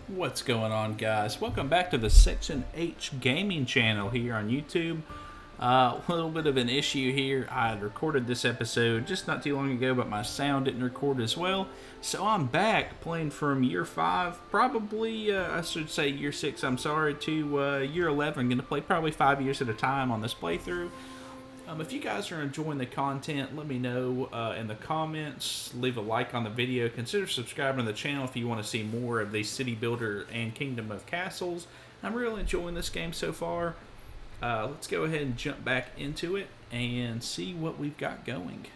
What's going on, guys? Welcome back to the Section H Gaming channel here on YouTube. A little bit of an issue here. I had recorded this episode just not too long ago, but my sound didn't record as well. So I'm back playing from year 5, probably, I should say year 6, I'm sorry, to year 11. I'm going to play probably 5 years at a time on this playthrough. If you guys are enjoying the content, let me know in the comments. Leave a like on the video. Consider subscribing to the channel if you want to see more of the City Builder and Kingdom of Castles. I'm really enjoying this game so far. Let's go ahead and jump back into it and see what we've got going.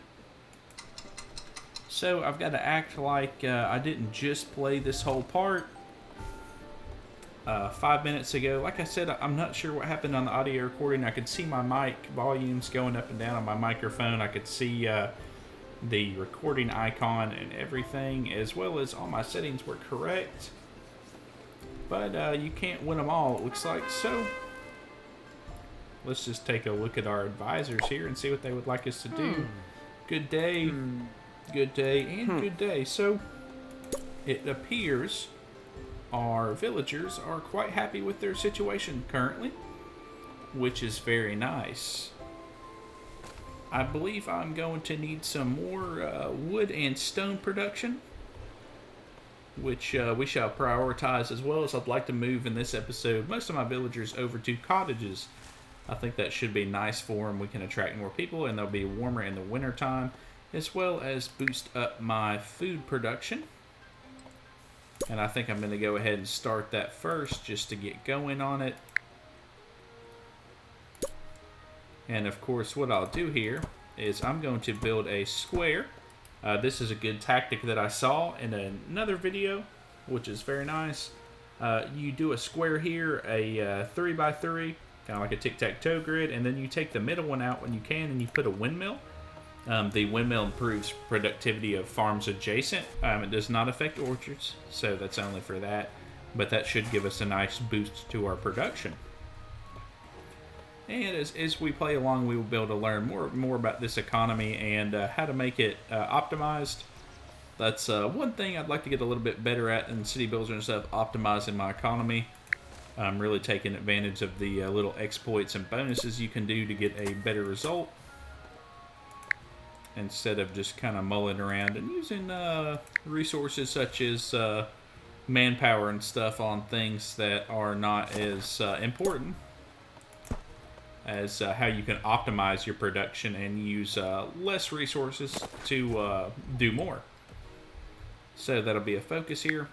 So I've got to act like I didn't just play this whole part 5 minutes ago. Like I said, I'm not sure what happened on the audio recording. I could see my mic volumes going up and down on my microphone. I could see the recording icon and everything, as well as all my settings were correct. But you can't win them all, it looks like. So let's just take a look at our advisors here and see what they would like us to do. Good day, good day, and good day. So it appears our villagers are quite happy with their situation currently, which is very nice. I believe I'm going to need some more wood and stone production, which we shall prioritize, as well as I'd like to move in this episode most of my villagers over to cottages. I think that should be nice for them. We can attract more people and they'll be warmer in the winter time, as well as boost up my food production. And I think I'm going to go ahead and start that first just to get going on it. And of course what I'll do here is I'm going to build a square. This is a good tactic that I saw in another video, which is very nice. You do a square here, a 3x3, kind of like a tic-tac-toe grid, and then you take the middle one out when you can and you put a windmill. The windmill improves productivity of farms adjacent. It does not affect orchards, so that's only for that. But that should give us a nice boost to our production. And as we play along, we will be able to learn more about this economy and how to make it optimized. That's one thing I'd like to get a little bit better at in City Builder and stuff, optimizing my economy. I'm really taking advantage of the little exploits and bonuses you can do to get a better result, instead of just kind of mulling around and using resources such as manpower and stuff on things that are not as important as how you can optimize your production and use less resources to do more. So that'll be a focus here.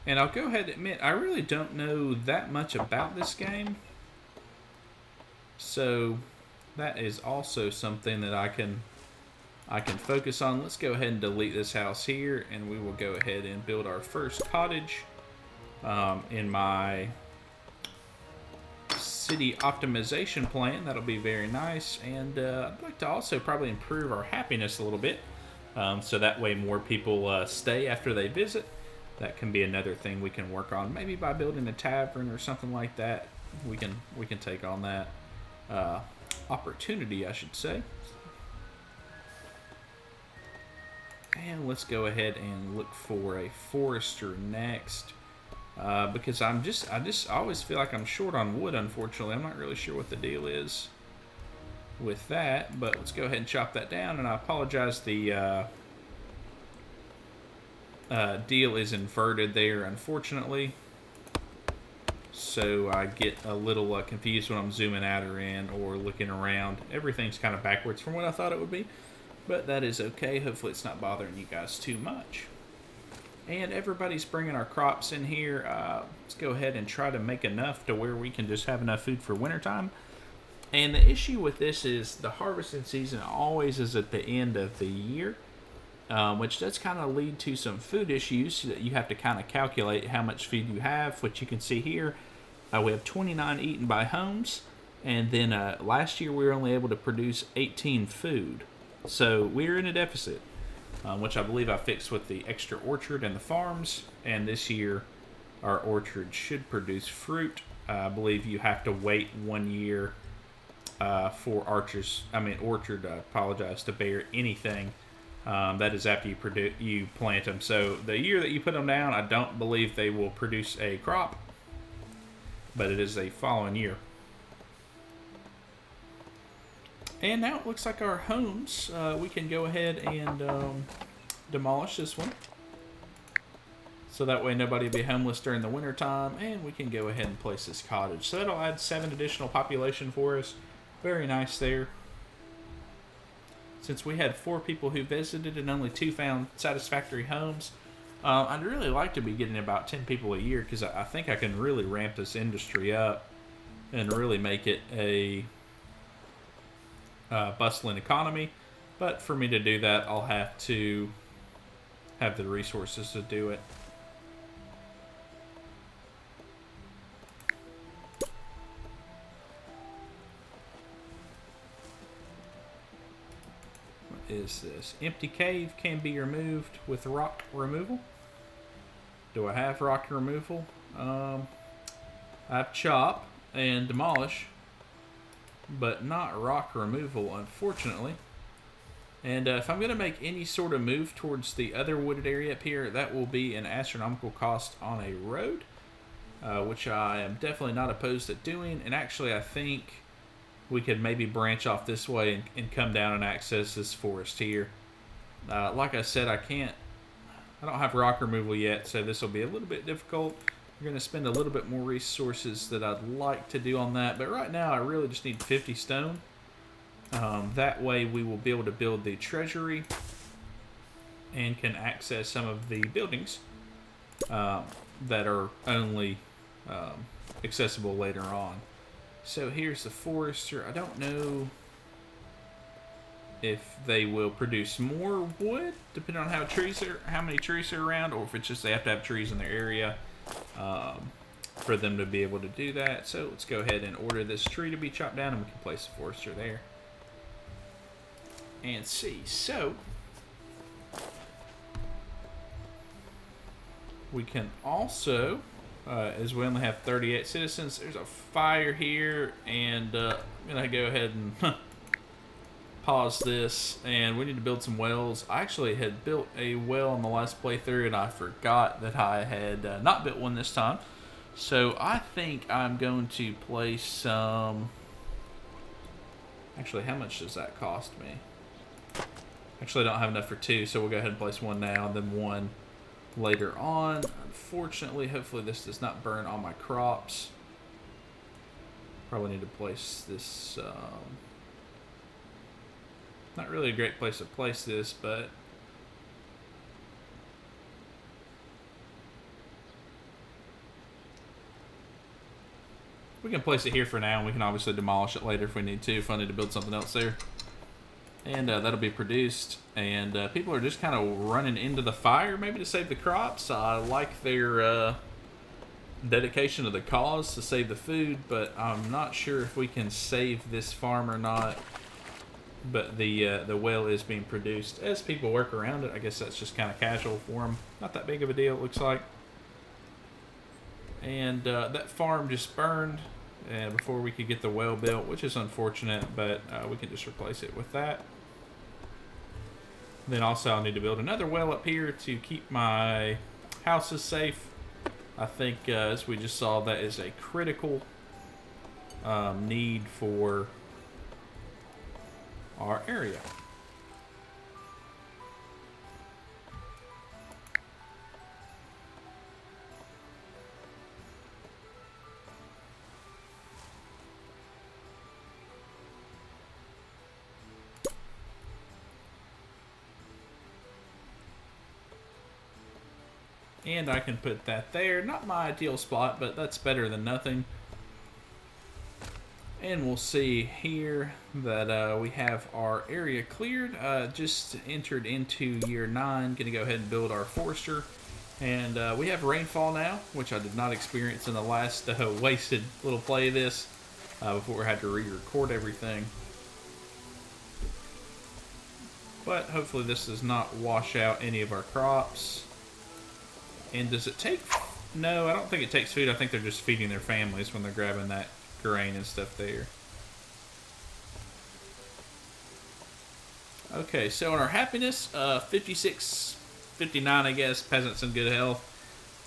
And I'll go ahead and admit, I really don't know that much about this game. So that is also something that I can focus on. Let's go ahead and delete this house here, and we will go ahead and build our first cottage in my city optimization plan. That'll be very nice, and I'd like to also probably improve our happiness a little bit, so that way more people stay after they visit. That can be another thing we can work on, maybe by building a tavern or something like that. We can take on that opportunity, I should say. And let's go ahead and look for a forester next, because I always feel like I'm short on wood. Unfortunately, I'm not really sure what the deal is with that, but let's go ahead and chop that down. And I apologize, the deal is inverted there, unfortunately. So I get a little confused when I'm zooming out or in or looking around. Everything's kind of backwards from what I thought it would be, but that is okay. Hopefully it's not bothering you guys too much. And everybody's bringing our crops in here. Let's go ahead and try to make enough to where we can just have enough food for wintertime. And the issue with this is the harvesting season always is at the end of the year, which does kind of lead to some food issues that you have to kind of calculate how much food you have, which you can see here. We have 29 eaten by homes, and then last year we were only able to produce 18 food. So we're in a deficit, which I believe I fixed with the extra orchard and the farms, and this year our orchard should produce fruit. I believe you have to wait 1 year for orchard, to bear anything That is after you plant them. So the year that you put them down, I don't believe they will produce a crop, but it is a following year. And now it looks like our homes, we can go ahead and demolish this one. So that way nobody will be homeless during the winter time, and we can go ahead and place this cottage. So that'll add 7 additional population for us. Very nice there. Since we had 4 people who visited and only 2 found satisfactory homes, I'd really like to be getting about 10 people a year, because I think I can really ramp this industry up and really make it a bustling economy. But for me to do that, I'll have to have the resources to do it. What is this? Empty cave can be removed with rock removal. Do I have rock removal? I have chop and demolish, but not rock removal, unfortunately. And if I'm going to make any sort of move towards the other wooded area up here, that will be an astronomical cost on a road, which I am definitely not opposed to doing. And actually, I think we could maybe branch off this way and come down and access this forest here. Like I said, I don't have rock removal yet, so this will be a little bit difficult. We're going to spend a little bit more resources that I'd like to do on that, but right now I really just need 50 stone. That way we will be able to build the treasury and can access some of the buildings that are only accessible later on. So here's the forester. I don't know if they will produce more wood depending on how many trees are around, or if it's just they have to have trees in their area for them to be able to do that. So let's go ahead and order this tree to be chopped down, and we can place the forester there. And see, so we can also, as we only have 38 citizens, there's a fire here, and I'm gonna go ahead and pause this, and we need to build some wells. I actually had built a well in the last playthrough, and I forgot that I had not built one this time. So I think I'm going to place some. Actually, how much does that cost me? Actually, I don't have enough for 2, so we'll go ahead and place one now, and then one later on. Unfortunately, hopefully this does not burn all my crops. Probably need to place this. Not really a great place to place this, but we can place it here for now, and we can obviously demolish it later if we need to, if I need to build something else there. And that'll be produced, and people are just kind of running into the fire maybe to save the crops. I like their dedication to the cause to save the food, but I'm not sure if we can save this farm or not. But the well is being produced as people work around it. I guess that's just kind of casual for them. Not that big of a deal, it looks like. And that farm just burned before we could get the well built, which is unfortunate, but we can just replace it with that. Then also I'll need to build another well up here to keep my houses safe. I think, as we just saw, that is a critical need for our area. And I can put that there. Not my ideal spot, but that's better than nothing. And we'll see here that we have our area cleared. Just entered into year 9. Gonna go ahead and build our forester. And we have rainfall now, which I did not experience in the last wasted little play of this before I had to re-record everything. But hopefully this does not wash out any of our crops. And does it take... No, I don't think it takes food. I think they're just feeding their families when they're grabbing that grain and stuff there. Okay, so on our happiness, 56, 59, I guess. Peasants in good health.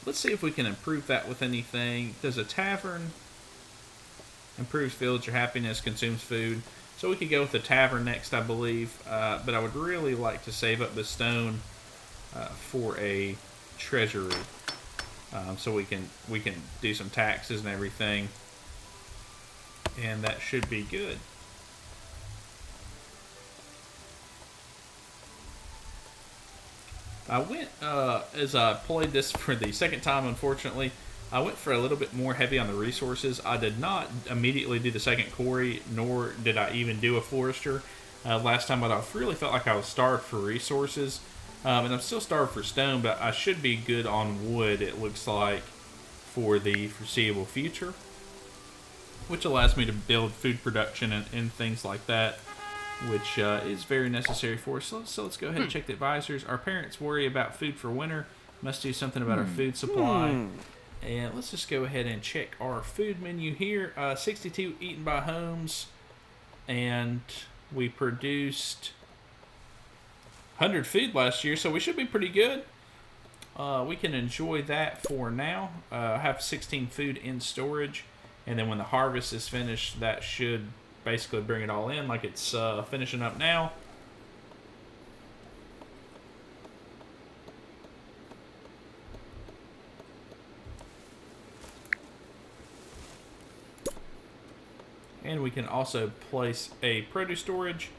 Let's see if we can improve that with anything. Does a tavern improves villager happiness, consumes food? So we could go with the tavern next, I believe. But I would really like to save up the stone for a treasury, so we can do some taxes and everything, and that should be good. I went, as I played this for the second time, unfortunately, I went for a little bit more heavy on the resources. I did not immediately do the second quarry, nor did I even do a forester last time, but I really felt like I was starved for resources. And I'm still starved for stone, but I should be good on wood, it looks like, for the foreseeable future, which allows me to build food production and things like that, which is very necessary for us. So let's go ahead and check the advisors. Our parents worry about food for winter. Must do something about our food supply. And let's just go ahead and check our food menu here. 62 eaten by homes. And we produced 100 food last year, so we should be pretty good. We can enjoy that for now. I have 16 food in storage. And then when the harvest is finished, that should basically bring it all in like it's finishing up now. And we can also place a produce storage,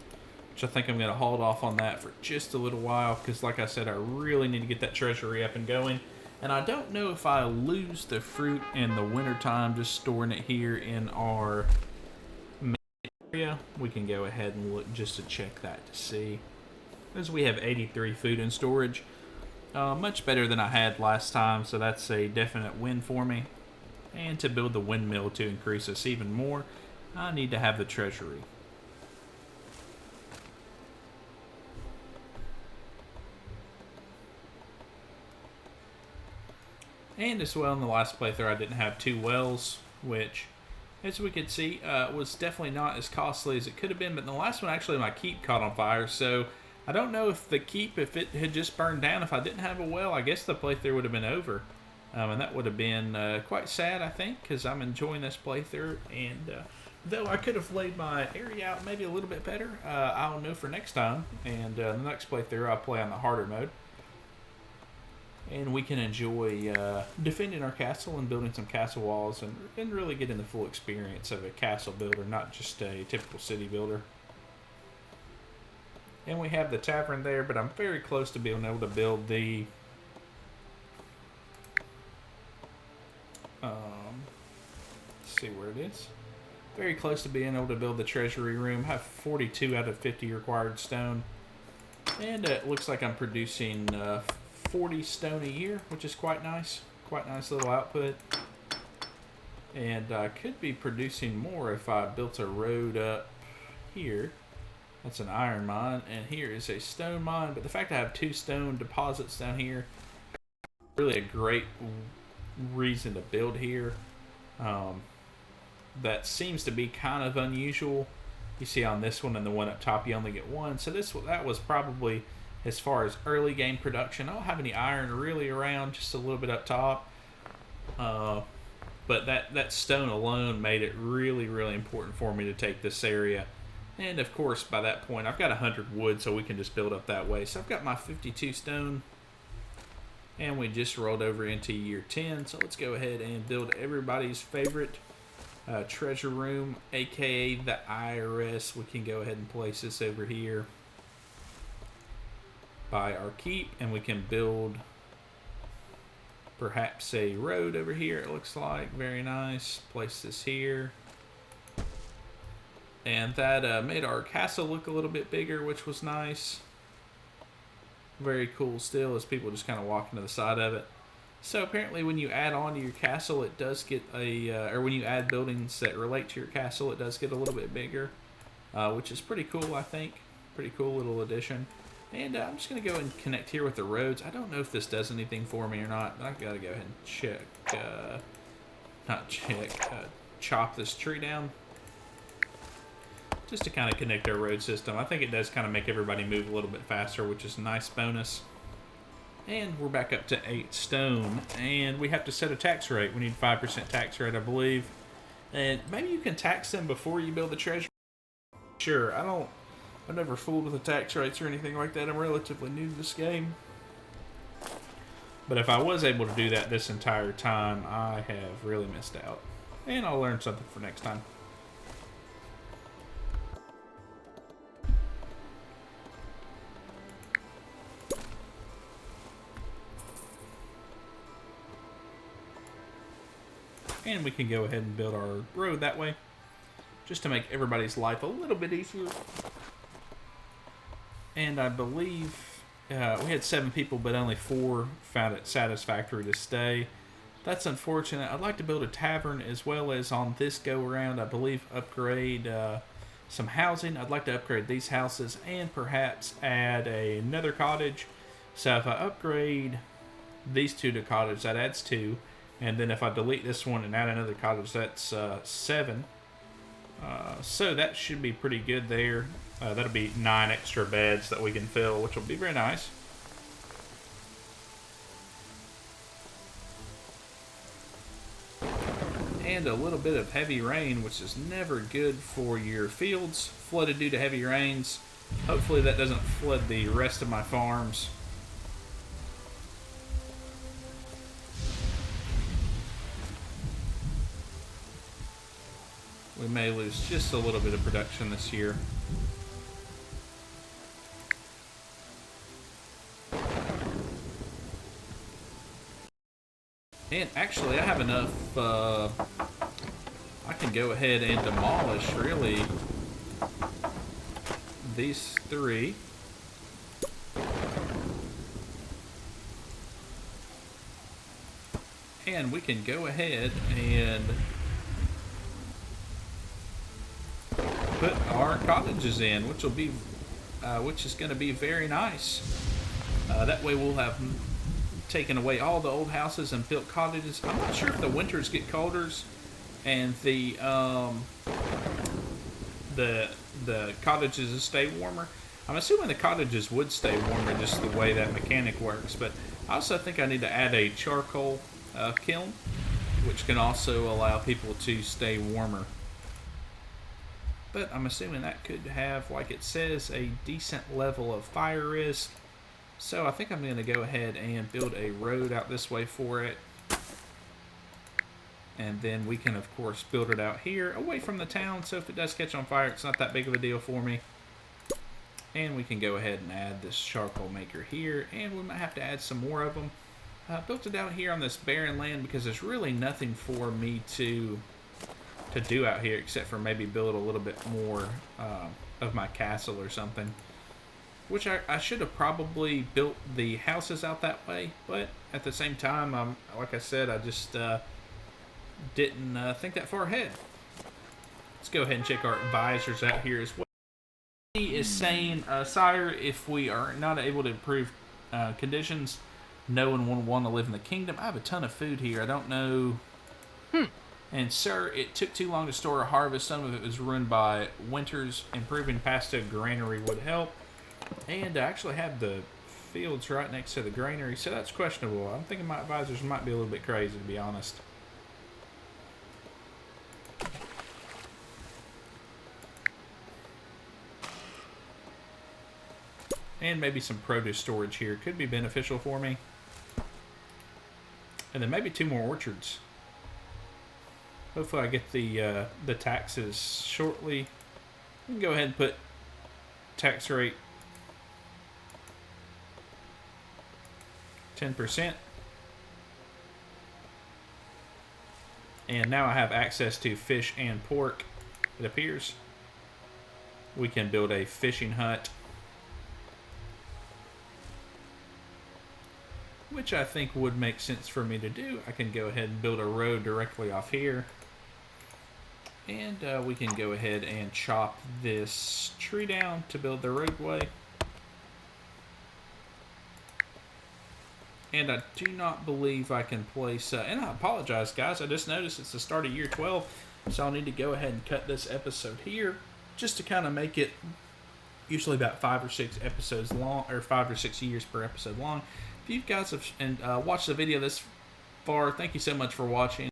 which I think I'm going to hold off on that for just a little while, because like I said, I really need to get that treasury up and going. And I don't know if I lose the fruit in the wintertime just storing it here in our area. We can go ahead and look just to check that to see. As we have 83 food in storage, much better than I had last time, so that's a definite win for me. And to build the windmill to increase us even more, I need to have the treasury. And as well, in the last playthrough, I didn't have 2 wells, which, as we could see, was definitely not as costly as it could have been. But in the last one, actually, my keep caught on fire. So I don't know if the keep, if it had just burned down, if I didn't have a well, I guess the playthrough would have been over. And that would have been quite sad, I think, because I'm enjoying this playthrough. And though I could have laid my area out maybe a little bit better, I'll know for next time. And the next playthrough, I'll play on the harder mode. And we can enjoy defending our castle and building some castle walls and really getting the full experience of a castle builder, not just a typical city builder. And we have the tavern there, but I'm very close to being able to build the let's see where it is. Very close to being able to build the treasury room. I have 42 out of 50 required stone. And it looks like I'm producing 40 stone a year, which is quite nice. Quite nice little output. And I could be producing more if I built a road up here. That's an iron mine, and here is a stone mine. But the fact I have 2 stone deposits down here, really a great reason to build here. That seems to be kind of unusual. You see on this one and the one up top, you only get 1. So that was probably, as far as early game production, I don't have any iron really around, just a little bit up top. But that stone alone made it really, really important for me to take this area. And of course, by that point, I've got 100 wood, so we can just build up that way. So I've got my 52 stone, and we just rolled over into year 10. So let's go ahead and build everybody's favorite treasure room, aka the IRS. We can go ahead and place this over here by our keep, and we can build perhaps a road over here. It looks like very nice. Place this here. And that made our castle look a little bit bigger, which was nice. Very cool still, as people just kind of walking to the side of it. So apparently when you add on to your castle, it does get or when you add buildings that relate to your castle, it does get a little bit bigger, which is pretty cool, I think. Pretty cool little addition. And I'm just going to go and connect here with the roads. I don't know if this does anything for me or not, but I've got to go ahead and check, chop this tree down. just to kind of connect our road system. I think it does kind of make everybody move a little bit faster, which is a nice bonus. And we're back up to 8 stone, and we have to set a tax rate. We need 5% tax rate, I believe. And maybe you can tax them before you build the treasure. Sure, I've never fooled with the tax rates or anything like that. I'm relatively new to this game. But if I was able to do that this entire time, I have really missed out. And I'll learn something for next time. And we can go ahead and build our road that way, just to make everybody's life a little bit easier. And I believe we had 7 people, but only 4 found it satisfactory to stay. That's unfortunate. I'd like to build a tavern, as well as on this go-around, I believe, upgrade some housing. I'd like to upgrade these houses and perhaps add another cottage. So if I upgrade these 2 to cottage, that adds 2. And then if I delete this one and add another cottage, that's 7. So that should be pretty good there. That'll be 9 extra beds that we can fill, which will be very nice. And a little bit of heavy rain, which is never good for your fields. Flooded due to heavy rains. Hopefully that doesn't flood the rest of my farms. We may lose just a little bit of production this year. And actually, I have enough, I can go ahead and demolish, really, these 3. And we can go ahead and put our cottages in, which will be, which is going to be very nice. That way we'll have taken away all the old houses and built cottages. I'm not sure if the winters get colder and the cottages stay warmer. I'm assuming the cottages would stay warmer, just the way that mechanic works. But I also think I need to add a charcoal kiln, which can also allow people to stay warmer. But I'm assuming that could have, like it says, a decent level of fire risk. So I think I'm going to go ahead and build a road out this way for it. And then we can, of course, build it out here away from the town. So if it does catch on fire, it's not that big of a deal for me. And we can go ahead and add this charcoal maker here. And we might have to add some more of them. Built it out here on this barren land because there's really nothing for me to do out here except for maybe build a little bit more of my castle or something. Which I should have probably built the houses out that way, but at the same time, like I said, I just didn't think that far ahead. Let's go ahead and check our advisors out here as well. He is saying, sire, if we are not able to improve conditions, no one will want to live in the kingdom. I have a ton of food here. I don't know. And sir, it took too long to store a harvest. Some of it was ruined by winters. Improving past a granary would help. And I actually have the fields right next to the granary, so that's questionable. I'm thinking my advisors might be a little bit crazy, to be honest. And maybe some produce storage here could be beneficial for me. And then maybe 2 more orchards. Hopefully I get the taxes shortly. We can go ahead and put tax rate 10%. And now I have access to fish and pork, it appears. We can build a fishing hut, which I think would make sense for me to do. I can go ahead and build a road directly off here. And we can go ahead and chop this tree down to build the roadway. And I do not believe I can place... and I apologize, guys. I just noticed it's the start of year 12. So I'll need to go ahead and cut this episode here. just to kind of make it usually about 5 or 6 episodes long, or 5 or 6 years per episode long. If you guys have watched the video this far, thank you so much for watching.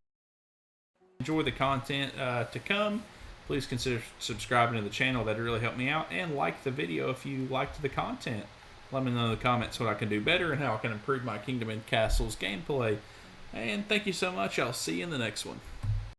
Enjoy the content to come. Please consider subscribing to the channel. That'd really help me out. And like the video if you liked the content. Let me know in the comments what I can do better and how I can improve my Kingdom and Castles gameplay. And thank you so much. I'll see you in the next one.